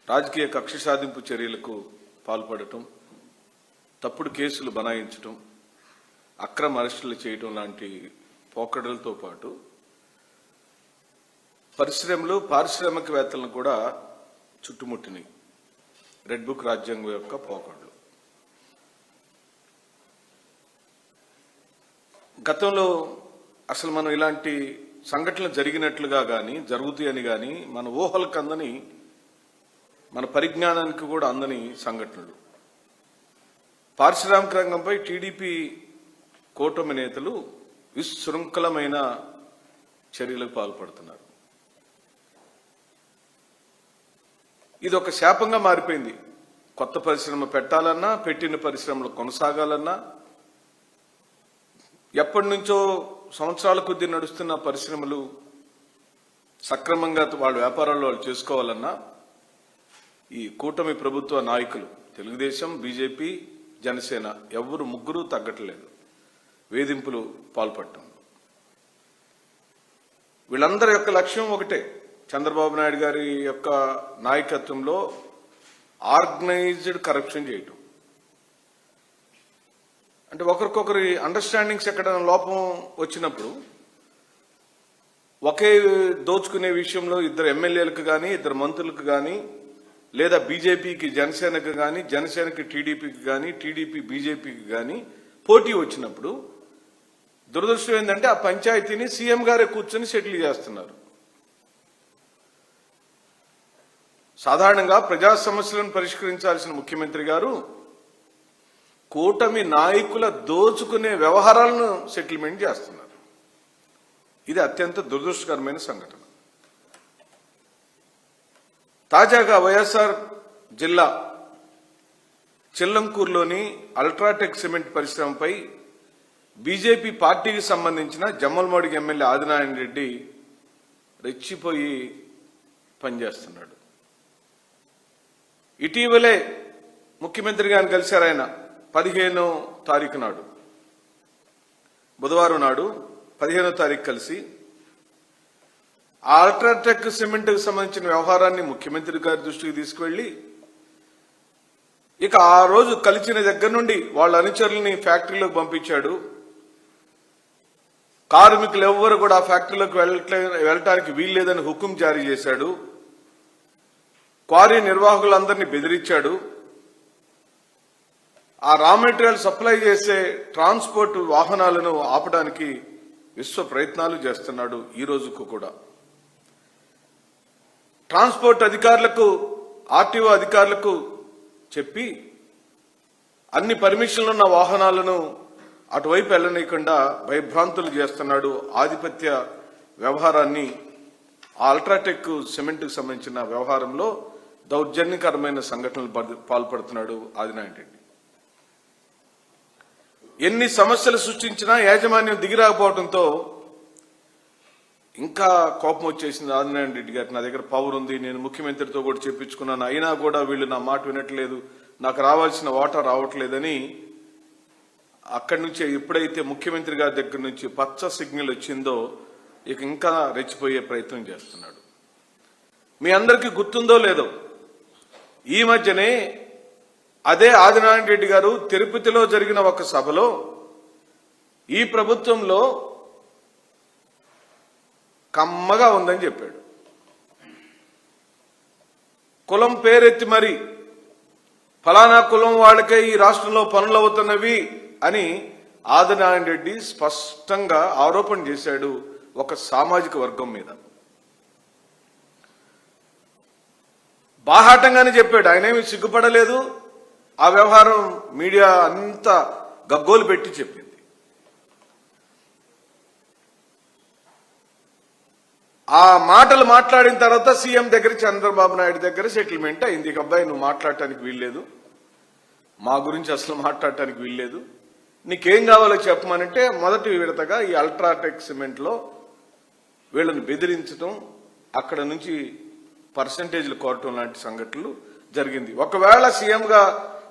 రాజకీయ కక్ష సాధింపు చర్యలకు పాల్పడటం, తప్పుడు కేసులు బనాయించటం, అక్రమ అరెస్టులు చేయటం లాంటి పోకడలతో పాటు పరిశ్రమలు, పారిశ్రామికవేత్తలను కూడా చుట్టుముట్టినాయి రెడ్ బుక్ రాజ్యాంగం యొక్క పోకడలు. గతంలో అసలు మనం ఇలాంటి సంఘటనలు జరిగినట్లుగా కానీ, జరుగుతాయని కానీ మన ఊహలకు అందని, మన పరిజ్ఞానానికి కూడా అందని సంఘటనలు. పారిశ్రామిక రంగంపై టీడీపీ కూటమి నేతలు విశృంఖలమైన చర్యలకు పాల్పడుతున్నారు. ఇది ఒక శాపంగా మారిపోయింది. కొత్త పరిశ్రమ పెట్టాలన్నా, పెట్టిన పరిశ్రమలు కొనసాగాలన్నా, ఎప్పటి నుంచో సంవత్సరాల కొద్దీ నడుస్తున్న పరిశ్రమలు సక్రమంగా వాళ్ళ వ్యాపారాలు వాళ్ళు చేసుకోవాలన్నా ఈ కూటమి ప్రభుత్వ నాయకులు తెలుగుదేశం, బీజేపీ, జనసేన ఎవరు ముగ్గురు తగ్గట్లేదు వేధింపులు పాల్పడటం. వీళ్ళందరి యొక్క లక్ష్యం ఒకటే, చంద్రబాబు నాయుడు గారి యొక్క నాయకత్వంలో ఆర్గనైజ్డ్ కరప్షన్ చేయటం. అంటే ఒకరికొకరి అండర్స్టాండింగ్స్ ఎక్కడ లోపం వచ్చినప్పుడు ఒకే దోచుకునే విషయంలో ఇద్దరు ఎమ్మెల్యేలకు కానీ, ఇద్దరు మంత్రులకు కానీ, లేదా బీజేపీకి జనసేనకు కానీ, జనసేనకి టీడీపీకి కానీ, టీడీపీ బీజేపీకి కానీ పోటీ వచ్చినప్పుడు దురదృష్టం ఏంటంటే ఆ పంచాయతీని సీఎం గారే కూర్చొని సెటిల్ చేస్తున్నారు. సాధారణంగా ప్రజా సమస్యలను పరిష్కరించాల్సిన ముఖ్యమంత్రి గారు కూటమి నాయకుల దోచుకునే వ్యవహారాలను సెటిల్మెంట్ చేస్తున్నారు. ఇది అత్యంత దురదృష్టకరమైన సంఘటన. తాజాగా వైఎస్ఆర్ జిల్లా చిల్లంకూరులోని అల్ట్రాటెక్ సిమెంట్ పరిశ్రమపై బీజేపీ పార్టీకి సంబంధించిన జమ్మలమడుగు ఎమ్మెల్యే ఆదినారాయణ రెడ్డి రెచ్చిపోయి పనిచేస్తున్నాడు. ఇటీవలే ముఖ్యమంత్రి గారిని కలిశారు ఆయన 15వ తారీఖు నాడు, బుధవారం నాడు 15వ తారీఖు కలిసి అల్ట్రాటెక్ సిమెంట్కి సంబంధించిన వ్యవహారాన్ని ముఖ్యమంత్రి గారి దృష్టికి తీసుకువెళ్లి ఇక ఆ రోజు కలిసిన దగ్గర నుండి వాళ్ళ అనుచరుల్ని ఫ్యాక్టరీలోకి పంపించాడు. కార్మికులు ఎవ్వరు కూడా ఆ ఫ్యాక్టరీలోకి వెళ్ళటానికి వీల్లేదని హుకుం జారీ చేశాడు. క్వారీ నిర్వాహకులందరినీ బెదిరించాడు. ఆ రా మెటీరియల్ సప్లై చేసే ట్రాన్స్పోర్ట్ వాహనాలను ఆపడానికి విశ్వ ప్రయత్నాలు చేస్తున్నాడు. ఈ రోజుకు కూడా ట్రాన్స్పోర్ట్ అధికారులకు, ఆర్టీఓ అధికారులకు చెప్పి అన్ని పర్మిషన్లు ఉన్న వాహనాలను అటువైపు వెళ్ళనీయకుండా భయభ్రాంతులు చేస్తున్నాడు. ఆధిపత్య వ్యవహారాన్ని, అల్ట్రాటెక్ సిమెంట్కి సంబంధించిన వ్యవహారంలో దౌర్జన్యకరమైన సంఘటనలు పాల్పడుతున్నాడు ఆదినారాయణ రెడ్డి. ఎన్ని సమస్యలు సృష్టించినా యాజమాన్యం దిగిరాకపోవడంతో ఇంకా కోపం వచ్చేసింది ఆదినారాయణ రెడ్డి గారికి. నా దగ్గర పవర్ ఉంది, నేను ముఖ్యమంత్రితో కూడా చెప్పించుకున్నాను, అయినా కూడా వీళ్ళు నా మాట వినట్లేదు, నాకు రావాల్సిన వాటా రావట్లేదని అక్కడి నుంచి ఎప్పుడైతే ముఖ్యమంత్రి గారి దగ్గర నుంచి పచ్చ సిగ్నల్ వచ్చిందో ఇక ఇంకా రెచ్చిపోయే ప్రయత్నం చేస్తున్నాడు. మీ అందరికీ గుర్తుందో లేదో, ఈ మధ్యనే అదే ఆదినారాయణ రెడ్డి గారు తిరుపతిలో జరిగిన ఒక సభలో ఈ ప్రభుత్వంలో కమ్మగా ఉందని చెప్పాడు. కులం పేరెత్తి మరి ఫలానా కులం వాళ్ళకే ఈ రాష్ట్రంలో పనులు అవుతున్నవి అని ఆదినారాయణ రెడ్డి స్పష్టంగా ఆరోపణ చేశాడు ఒక సామాజిక వర్గం మీద. బాహాటంగానే చెప్పాడు, ఆయనేమి సిగ్గుపడలేదు. ఆ వ్యవహారం మీడియా అంతా గగ్గోలు పెట్టి చెప్పింది. ఆ మాటలు మాట్లాడిన తర్వాత సీఎం దగ్గర, చంద్రబాబు నాయుడు దగ్గర సెటిల్మెంట్ అయింది. ఇక అబ్బాయి నువ్వు మాట్లాడటానికి వీల్లేదు, మా గురించి అసలు మాట్లాడటానికి వీల్లేదు, నీకేం కావాలో చెప్పమనంటే మొదటి విడతగా ఈ అల్ట్రాటెక్ సిమెంట్లో వీళ్ళని బెదిరించడం, అక్కడ నుంచి పర్సంటేజ్లు కోరటం లాంటి సంఘటనలు జరిగింది. ఒకవేళ సీఎంగా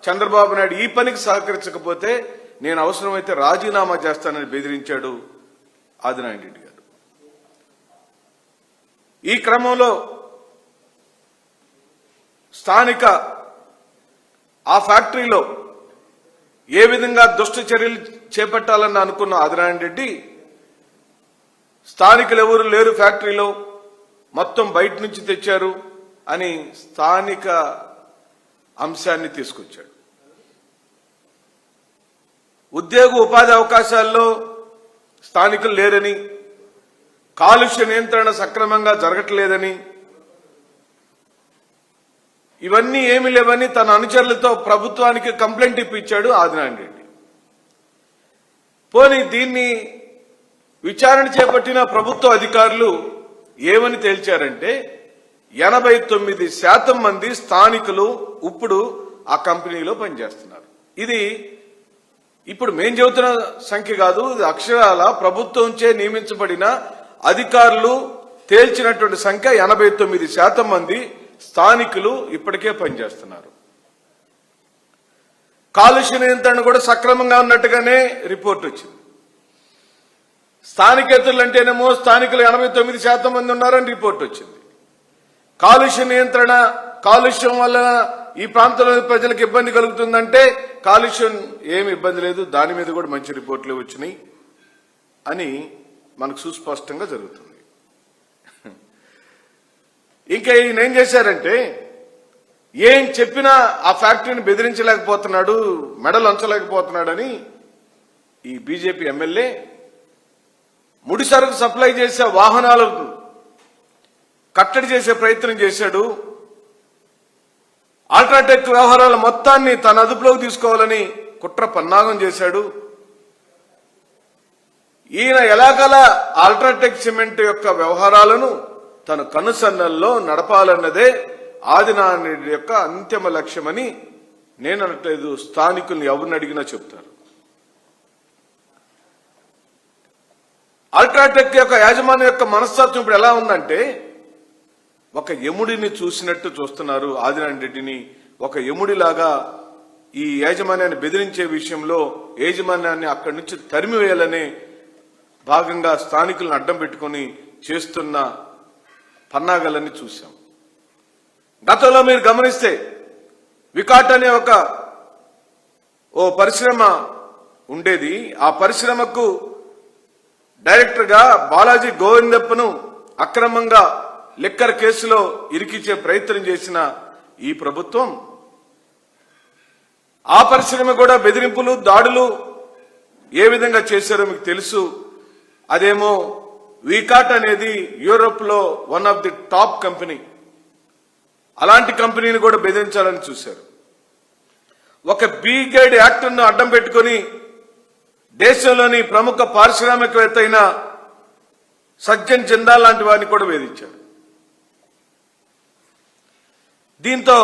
చంద్రబాబు నాయుడు ఈ పనికి సహకరించకపోతే నేను అవసరమైతే రాజీనామా చేస్తానని బెదిరించాడు ఆదినారాయణ రెడ్డి గారు. ఈ క్రమంలో స్థానిక ఆ ఫ్యాక్టరీలో ఏ విధంగా దుష్ట చర్యలు చేపట్టాలని అనుకున్న ఆదినారాయణ రెడ్డి స్థానికులు ఎవరు లేరు ఫ్యాక్టరీలో, మొత్తం బయట నుంచి తెచ్చారు అని స్థానిక అంశాన్ని తీసుకొచ్చాడు. ఉద్యోగ ఉపాధి అవకాశాల్లో స్థానికులు లేరని, కాలుష్య నియంత్రణ సక్రమంగా జరగట్లేదని, ఇవన్నీ ఏమీ లేవని తన అనుచరులతో ప్రభుత్వానికి కంప్లైంట్ ఇప్పించాడు ఆదినారాయణ రెడ్డి. పోనీ దీన్ని విచారణ చేపట్టిన ప్రభుత్వ అధికారులు ఏమని తేల్చారంటే 89% మంది స్థానికులు ఇప్పుడు ఆ కంపెనీలో పనిచేస్తున్నారు. ఇది ఇప్పుడు మేం చెబుతున్న సంఖ్య కాదు, ఇది అక్షరాల ప్రభుత్వంచే నియమించబడిన అధికారులు తేల్చినటువంటి సంఖ్య. 89% మంది స్థానికులు ఇప్పటికే పనిచేస్తున్నారు. కాలుష్య నియంత్రణ కూడా సక్రమంగా ఉన్నట్టుగానే రిపోర్ట్ వచ్చింది. స్థానికేతరులు అంటేనేమో స్థానికులు 89% మంది ఉన్నారని రిపోర్ట్ వచ్చింది. కాలుష్య నియంత్రణ, కాలుష్యం వల్ల ఈ ప్రాంతంలో ప్రజలకు ఇబ్బంది కలుగుతుందంటే కాలుష్యం ఏమి ఇబ్బంది లేదు, దాని మీద కూడా మంచి రిపోర్ట్లు వచ్చినాయి అని మనకు సుస్పష్టంగా జరుగుతుంది. ఇంకా ఈయన ఏం చేశారంటే ఏం చెప్పినా ఆ ఫ్యాక్టరీని బెదిరించలేకపోతున్నాడు, మెడలు అంచలేకపోతున్నాడని ఈ బీజేపీ ఎమ్మెల్యే ముడి సరుకు సప్లై చేసే వాహనాలకు కట్టడి చేసే ప్రయత్నం చేశాడు. అల్ట్రాటెక్ వ్యవహారాల మొత్తాన్ని తన అదుపులోకి తీసుకోవాలని కుట్ర పన్నాగం చేశాడు. ఈయన ఎలాగలా అల్ట్రాటెక్ సిమెంట్ యొక్క వ్యవహారాలను తన కనుసన్నల్లో నడపాలన్నదే ఆదినారాయణ రెడ్డి యొక్క అంతిమ లక్ష్యమని నేను అనట్లేదు, స్థానికుల్ని ఎవరిని అడిగినా చెప్తారు. అల్ట్రాటెక్ యొక్క యాజమాన్యం యొక్క మనస్తత్వం ఇప్పుడు ఎలా ఉందంటే ఒక యముడిని చూసినట్టు చూస్తున్నారు. ఆదినారాయణ రెడ్డిని ఒక యముడిలాగా ఈ యాజమాన్యాన్ని బెదిరించే విషయంలో యాజమాన్యాన్ని అక్కడి నుంచి తరిమివేయాలనే భాగంగా స్థానికులను అడ్డం పెట్టుకుని చేస్తున్న పన్నాగాలన్నీ చూశాం. గతంలో మీరు గమనిస్తే వికాట్ అనే ఓ పరిశ్రమ ఉండేది. ఆ పరిశ్రమకు డైరెక్టర్గా బాలాజీ గోవిందప్పను అక్రమంగా లిక్కర్ కేసులో ఇరికించే ప్రయత్నం చేసిన ఈ ప్రభుత్వం ఆ పరిశ్రమ కూడా బెదిరింపులు, దాడులు ఏ విధంగా చేశారో మీకు తెలుసు. అదేమో వికాట్ అనేది యూరోప్ లో one of the top company. అలాంటి కంపెనీని కూడా బెదిరించాలని చూశారు. ఒక బి గ్రేడ్ యాక్టర్ను అడ్డం పెట్టుకుని దేశంలోని ప్రముఖ పారిశ్రామికవేత్త అయిన సజ్జన్ జిందాల్ లాంటి వారిని కూడా వేధించారు. దీంతో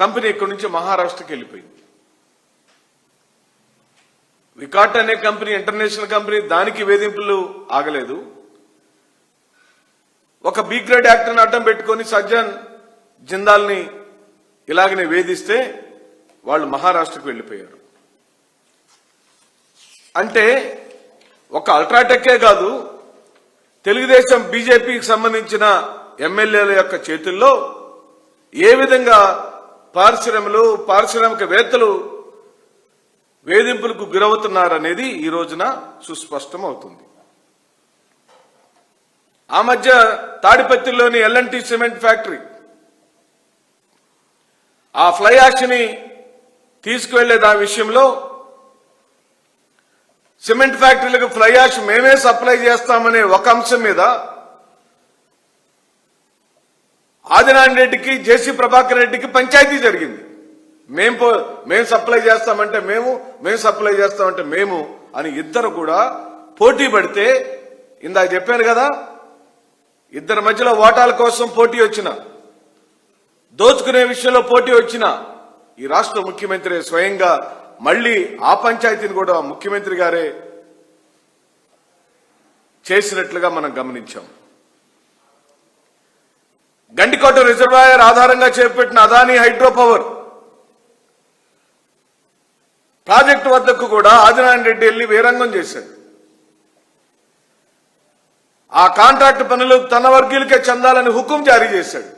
కంపెనీ ఇక్కడి నుంచి మహారాష్ట్రకి వెళ్ళిపోయింది. వికాట్ అనే కంపెనీ ఇంటర్నేషనల్ కంపెనీ, దానికి వేధింపులు ఆగలేదు. ఒక బి గ్రేడ్ యాక్టర్ని అడ్డం పెట్టుకుని సజ్జన్ జిందాల్ని ఇలాగనే వేధిస్తే వాళ్ళు మహారాష్ట్రకు వెళ్ళిపోయారు. అంటే ఒక అల్ట్రాటెక్కే కాదు, తెలుగుదేశం బీజేపీకి సంబంధించిన ఎమ్మెల్యేల యొక్క చేతుల్లో ఏ విధంగా పారిశ్రామికవేత్తలు వేధింపులకు గురవుతున్నారనేది ఈ రోజున సుస్పష్టం అవుతుంది. ఆ మధ్య తాడిపత్రిలోని ఎల్ఎన్టీ సిమెంట్ ఫ్యాక్టరీ ఆ ఫ్లై యాష్ ని తీసుకువెళ్లే దాని విషయంలో సిమెంట్ ఫ్యాక్టరీలకు ఫ్లై యాష్ మేమే సప్లై చేస్తామనే ఒక అంశం మీద ఆదినారాయణ రెడ్డికి, జేసీ ప్రభాకర్ రెడ్డికి పంచాయతీ జరిగింది. మేము సప్లై చేస్తామంటే మేము సప్లై చేస్తామంటే మేము అని ఇద్దరు కూడా పోటీ పడితే, ఇందాక చెప్పాను కదా, ఇద్దరి మధ్యలో ఓటాల కోసం పోటీ వచ్చిన, దోచుకునే విషయంలో పోటీ వచ్చిన ఈ రాష్ట్ర ముఖ్యమంత్రి స్వయంగా మళ్లీ ఆ పంచాయతీని కూడా ముఖ్యమంత్రి గారే చేసినట్లుగా మనం గమనించాం. గండికోట రిజర్వాయర్ ఆధారంగా చేపట్టిన అదానీ హైడ్రో పవర్ ప్రాజెక్టు వద్దకు కూడా ఆదినారాయణ రెడ్డి వెళ్లి వీరంగం చేశాడు. ఆ కాంట్రాక్టు పనులు తన వర్గీయులకే చెందాలని హుకుం జారీ చేశాడు.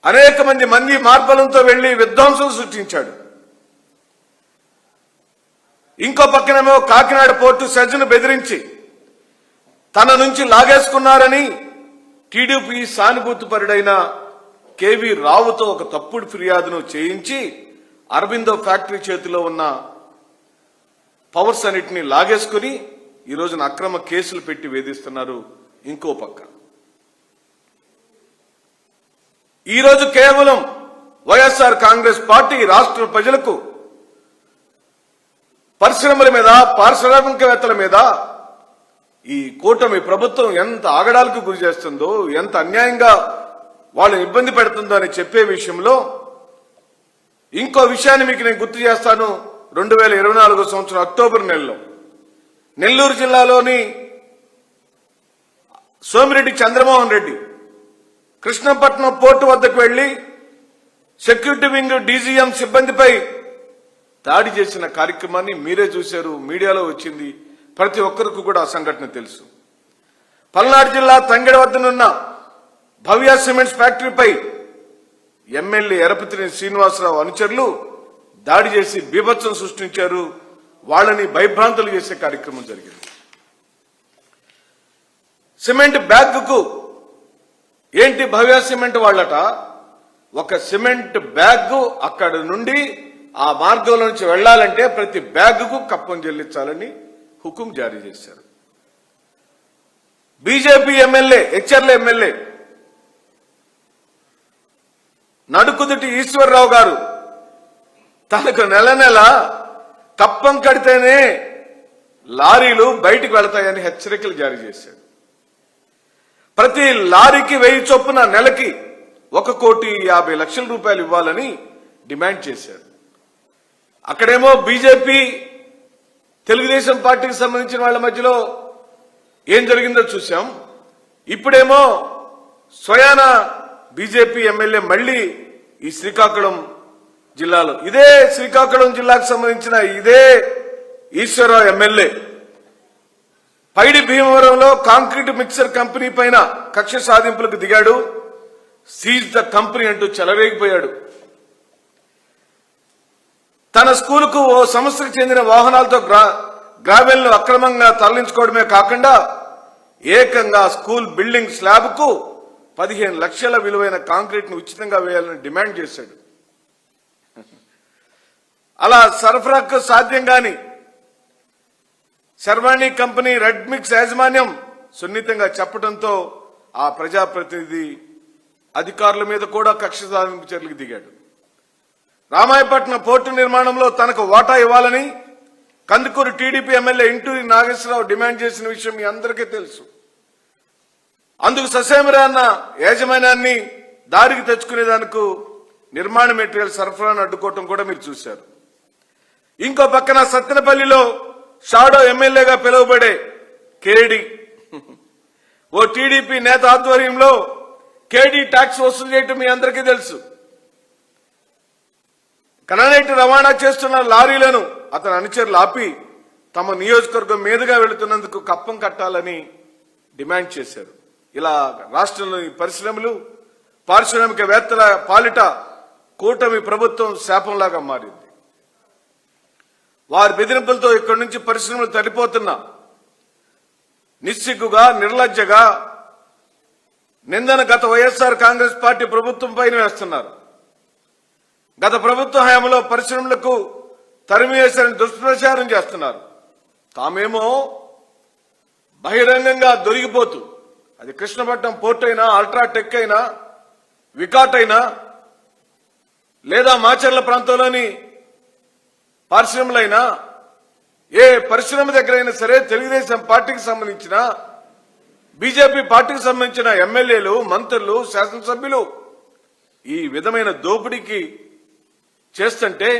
అనేక మంది మార్బలంతో వెళ్లి విధ్వంసం సృష్టించాడు. ఇంకో పక్కనేమో కాకినాడ పోర్టు సెజ్ను బెదిరించి తన నుంచి లాగేసుకున్నారని టీడీపీ సానుభూతిపరుడైన కేవీ రావుతో ఒక తప్పుడు ఫిర్యాదును చేయించి అరబిందో ఫ్యాక్టరీ చేతిలో ఉన్న పవర్స్ అన్నిటిని లాగేసుకుని ఈ రోజున అక్రమ కేసులు పెట్టి వేధిస్తున్నారు. ఇంకో పక్క ఈరోజు కేవలం వైఎస్ఆర్ కాంగ్రెస్ పార్టీ రాష్ట్ర ప్రజలకు పరిశ్రమల మీద పారిశ్రామికవేత్తల మీద ఈ కూటమి ప్రభుత్వం ఎంత ఆగడాలకు గురి చేస్తుందో, ఎంత అన్యాయంగా వాళ్ళని ఇబ్బంది పెడుతుందో అని చెప్పే విషయంలో ఇంకో విషయాన్ని మీకు నేను గుర్తు చేస్తాను. 2024 సంవత్సరం అక్టోబర్ నెలలో నెల్లూరు జిల్లాలోని సోమిరెడ్డి చంద్రమోహన్ రెడ్డి కృష్ణపట్నం పోర్టు వద్దకు వెళ్లి సెక్యూరిటీ వింగ్ డీజీఎం సిబ్బందిపై దాడి చేసిన కార్యక్రమాన్ని మీరే చూశారు, మీడియాలో వచ్చింది. ప్రతి ఒక్కరికి కూడా ఆ సంఘటన తెలుసు. పల్నాడు జిల్లా తంగెడ వద్దనున్న భవ్య సిమెంట్స్ ఫ్యాక్టరీపై ఎమ్మెల్యే ఎరపతిని శ్రీనివాసరావు అనుచరులు దాడి చేసి బీభత్సం సృష్టించారు. వాళ్ళని భయభ్రాంతులు చేసే కార్యక్రమం జరిగింది. సిమెంట్ బ్యాగ్కు ఏంటి భవ్య సిమెంట్ వాళ్ళట ఒక సిమెంట్ బ్యాగ్ అక్కడ నుండి ఆ మార్గంలో నుంచి వెళ్లాలంటే ప్రతి బ్యాగ్కు కప్పం చెల్లించాలని హుకుం జారీ చేశారు. బీజేపీ ఎమ్మెల్యే హెచ్ఆర్ల ఎమ్మెల్యే నడుకుదుటి ఈశ్వరరావు గారు తనకు నెల కప్పం కడితేనే లారీలు బయటికి వెళతాయని హెచ్చరికలు జారీ చేశాడు. ప్రతి లారీకి 1000 చొప్పున నెలకి 1,50,00,000 రూపాయలు ఇవ్వాలని డిమాండ్ చేశాడు. అక్కడేమో బీజేపీ తెలుగుదేశం పార్టీకి సంబంధించిన వాళ్ళ మధ్యలో ఏం జరిగిందో చూశాం. ఇప్పుడేమో స్వయాన బీజేపీ ఎమ్మెల్యే మళ్లీ ఈ శ్రీకాకుళం జిల్లాలో ఇదే శ్రీకాకుళం జిల్లాకు సంబంధించిన ఇదే ఈశ్వరరావు ఎమ్మెల్యే పైడి భీమవరంలో కాంక్రీట్ మిక్సర్ కంపెనీ పైన కక్ష సాధింపులకు దిగాడు. సీజ్ ద కంపెనీ అంటూ చెలరేగిపోయాడు. తన స్కూలుకు ఓ సంస్థకు చెందిన వాహనాలతో గ్రావెల్ను అక్రమంగా తరలించుకోవడమే కాకుండా ఏకంగా స్కూల్ బిల్డింగ్ స్లాబ్ కు 15 లక్షల విలువైన కాంక్రీట్ ను ఉచితంగా వేయాలని డిమాండ్ చేశాడు. అలా సరఫరాకు సాధ్యం కాని శర్వాణి కంపెనీ రెడ్ మిక్స్ యాజమాన్యం సున్నితంగా చెప్పడంతో ఆ ప్రజాప్రతినిధి అధికారుల మీద కూడా కక్ష సాధింపు చర్యలకు దిగాడు. రామాయపట్నం పోర్టు నిర్మాణంలో తనకు వాటా ఇవ్వాలని Kandukur TDP MLA Inturi Nageswara Rao demand చేసిన విషయం మీ అందరికీ తెలుసు. అందుకు ససేమిరా అన్న యాజమాన్యాన్ని దారికి తెచ్చుకునేదానికి నిర్మాణ మెటీరియల్ సరఫరాను అడ్డుకోవటం కూడా మీరు చూశారు. ఇంకో పక్కన సత్తెనపల్లిలో షాడో ఎమ్మెల్యేగా పిలువబడే కేడి ఓ టీడీపీ నేత ఆధ్వర్యంలో కేడీ ట్యాక్స్ వసూలు చేయటం మీ అందరికీ తెలుసు. కననేటి రవాణా చేస్తున్న లారీలను అతని అనుచరులు ఆపి తమ నియోజకవర్గం మీదుగా వెళుతున్నందుకు కప్పం కట్టాలని డిమాండ్ చేశారు. ఇలా రాష్ట్రంలోని పరిశ్రమలు పారిశ్రామికవేత్తల పాలిట కూటమి ప్రభుత్వం శాపంలాగా మారింది. వారి బెదిరింపులతో ఇక్కడి నుంచి పరిశ్రమలు తడిపోతున్నా నిస్సిగ్గుగా నిర్లజ్జగా నిందన గత వైఎస్ఆర్ కాంగ్రెస్ పార్టీ ప్రభుత్వం పైన వేస్తున్నారు. గత ప్రభుత్వ హయాంలో పరిశ్రమలకు తరిమివేశారని దుష్ప్రచారం చేస్తున్నారు. తామేమో బహిరంగంగా దొరికిపోతూ అది కృష్ణపట్నం పోర్ట్ అయినా అల్ట్రాటెక్ అయినా వికాట్ అయినా లేదా మాచర్ల ప్రాంతంలోని పరిశ్రమలైనా ఏ పరిశ్రమ దగ్గరైనా సరే తెలుగుదేశం పార్టీకి సంబంధించిన బీజేపీ పార్టీకి సంబంధించిన ఎమ్మెల్యేలు మంత్రులు శాసనసభ్యులు ఈ విధమైన దోపిడీకి చేస్తుంటే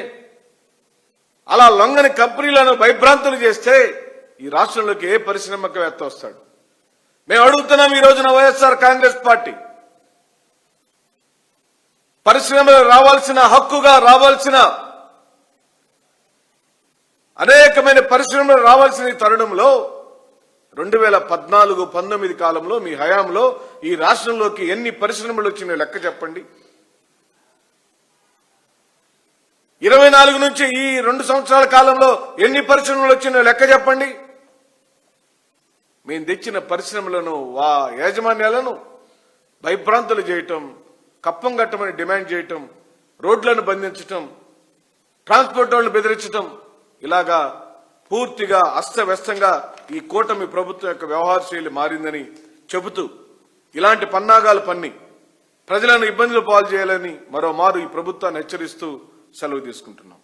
అలా లొంగని కంపెనీలను భయభ్రాంతులు చేస్తే ఈ రాష్ట్రంలోకి ఏ పరిశ్రమవేత్త వస్తాడు? మేము అడుగుతున్నాం ఈ రోజున వైఎస్ఆర్ కాంగ్రెస్ పార్టీ పరిశ్రమలు రావాల్సిన హక్కుగా రావాల్సిన అనేకమైన పరిశ్రమలు రావాల్సిన ఈ తరుణంలో 2014-19 కాలంలో మీ హయాంలో ఈ రాష్ట్రంలోకి ఎన్ని పరిశ్రమలు వచ్చినాయో లెక్క చెప్పండి. 24 నుంచి ఈ 2 సంవత్సరాల కాలంలో ఎన్ని పరిశ్రమలు వచ్చినాయో లెక్క చెప్పండి. మేము తెచ్చిన పరిశ్రమలను యాజమాన్యాలను భయభ్రాంతులు చేయటం, కప్పం కట్టమని డిమాండ్ చేయటం, రోడ్లను బంధించటం, ట్రాన్స్పోర్ట్ వాళ్ళని బెదిరించటం, ఇలాగా పూర్తిగా అస్తవ్యస్తంగా ఈ కూటమి ప్రభుత్వం యొక్క వ్యవహార శైలి మారిందని చెబుతూ ఇలాంటి పన్నాగాలు పన్ని ప్రజలను ఇబ్బందులు పాలు చేయాలని మరోమారు ఈ ప్రభుత్వాన్ని హెచ్చరిస్తూ సెలవు తీసుకుంటున్నాం.